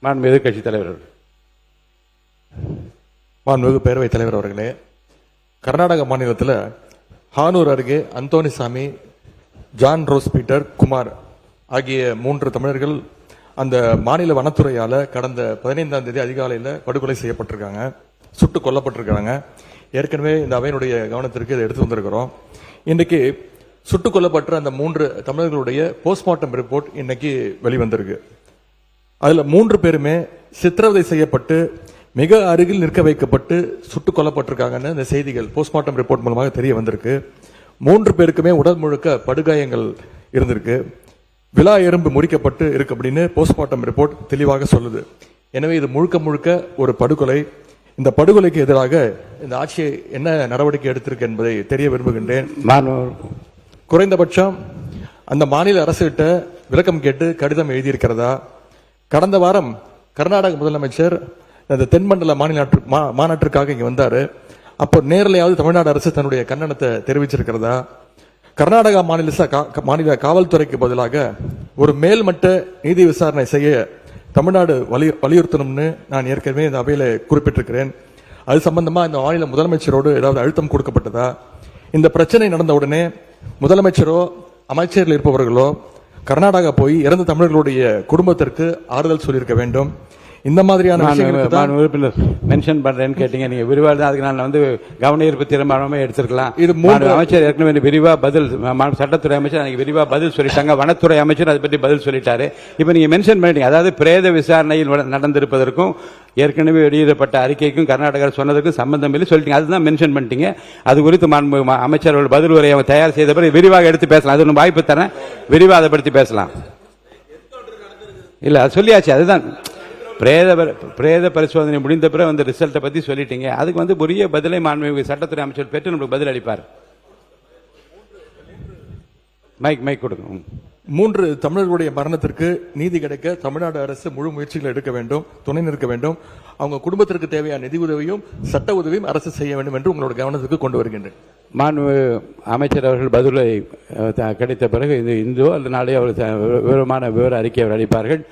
மாண்புமிகு எதிர்க்கட்சித் தலைவர் அவர்கள். மாண்புமிகு பேரவைத் தலைவர் அவர்களே, கர்நாடக மாநிலத்தில் ஹானூர் அருகே Anthonysamy, John rose Peter, Kumar ஆகிய 3 தமிழர்கள் அந்த மாநில வனத்துறையால் கடந்த 15ஆம் தேதி அதிகாலையில் படுகொலை செய்யப்பட்டிருக்காங்க, சுட்டுக் கொல்லப்பட்டிருக்காங்க. ஏற்கனவே இந்த அவையினுடைய கவனத்திற்கு இதை எடுத்து வந்திருக்கிறோம். இன்னைக்கு சுட்டுக் கொல்லப்பட்ட அந்த 3 தமிழர்களுடைய போஸ்ட்மார்ட்டம் ரிப்போர்ட் இன்னைக்கு வெளிவந்திருக்கு. அதுல 3 பேருமே சித்திரவதை செய்யப்பட்டு மிக அருகில் நிற்க வைக்கப்பட்டு சுட்டுக் கொல்லப்பட்டிருக்காங்கன்னு இந்த செய்திகள் போஸ்ட்மார்ட்டம் ரிப்போர்ட் மூலமாக தெரிய வந்திருக்கு. 3 பேருக்குமே உடல் முழுக்க படுகாயங்கள் இருந்திருக்கு, விலா எறும்பு முறிக்கப்பட்டு இருக்கு அப்படின்னு போஸ்ட்மார்ட்டம் ரிப்போர்ட் தெளிவாக சொல்லுது. எனவே இது முழுக்க முழுக்க ஒரு படுகொலை. இந்த படுகொலைக்கு எதிராக இந்த ஆட்சி என்ன நடவடிக்கை எடுத்திருக்கு என்பதை தெரிய விரும்புகின்றேன். குறைந்தபட்சம் அந்த மாநில அரசுகிட்ட விளக்கம் கேட்டு கடிதம் எழுதியிருக்கிறதா? கடந்த வாரம் கர்நாடக முதலமைச்சர் இந்த தென்மண்டல மாநாட்டிற்காக இங்க வந்தாரு. அப்போ நேரிலையாவது தமிழ்நாடு அரசு தன்னுடைய கண்டனத்தை தெரிவிச்சிருக்கிறதா? கர்நாடகா மாநில காவல்துறைக்கு பதிலாக ஒரு மேல்மட்ட நீதி விசாரணை செய்ய தமிழ்நாடு வலியுறுத்தணும்னு நான் ஏற்கனவே இந்த அவையில குறிப்பிட்டிருக்கிறேன். அது சம்பந்தமா இந்த மாநில முதலமைச்சரோடு ஏதாவது அழுத்தம் கொடுக்கப்பட்டதா? இந்த பிரச்சனை நடந்த உடனே முதலமைச்சரோ அமைச்சர்கள் இருப்பவர்களோ கர்நாடகா போய் இறந்த தமிழர்களுடைய குடும்பத்திற்கு ஆறுதல் சொல்லியிருக்க வேண்டும். இந்த மாதிரியான உறுப்பினர் மென்ஷன் பண்றேன்னு கேட்டீங்க, நீங்க விரிவா தான் அதுக்கு நான் கவன ஈர்ப்பு தீர்மானமே எடுத்திருக்கலாம். இது 3 அமைச்சர் ஏற்கனவே விரிவா பதில், சட்டத்துறை அமைச்சர் எனக்கு விரிவா பதில் சொல்லிட்டாங்க, வனத்துறை அமைச்சர் அதை பற்றி பதில் சொல்லிட்டாரு. இப்ப நீங்க மென்ஷன் பண்ணிட்டீங்க, அதாவது பிரேத விசாரணையில் நடந்திருப்பதற்கும் ஏற்கனவே வெளியிடப்பட்ட அறிக்கைக்கும் கர்நாடகா சொன்னதுக்கும் சம்பந்தம் இல்லை சொல்லிட்டீங்க. அதுதான் மென்ஷன் பண்ணிட்டீங்க. அது குறித்து அமைச்சர்கள் பதில் உரையை தயார் செய்த பிறகு விரிவாக எடுத்து பேசலாம். அது வாய்ப்பு தரேன், விரிவாக அதை பற்றி பேசலாம். இல்ல அது சொல்லியாச்சு. அதுதான் பிரேத பரிசோதனை முடிந்த பிறகு வந்து ரிசல்ட்டை பத்தி சொல்லிட்டீங்க. அதுக்கு உரிய பதிலை மாண்புமிகு சட்டத்துறை அமைச்சர் பெற்று நமக்கு பதில் அளிப்பார். மைக் கொடுங்க. 3 தமிழர்களுடைய மரணத்திற்கு நீதி கிடைக்க தமிழ்நாடு அரசு முழு முயற்சிகளை எடுக்க வேண்டும், துணை நிற்க வேண்டும். அவங்க குடும்பத்திற்கு தேவையான நிதி உதவியும் சட்ட உதவியும் அரசு செய்ய வேண்டும் என்று உங்களோட கவனத்துக்கு கொண்டு வருகின்றேன். மாண்புமிகு அமைச்சர் அவர்கள் பதிலை கிடைத்த பிறகு இந்தோ அல்லது நாளே அவர் விவர அறிக்கை அவர் அளிப்பார்கள்.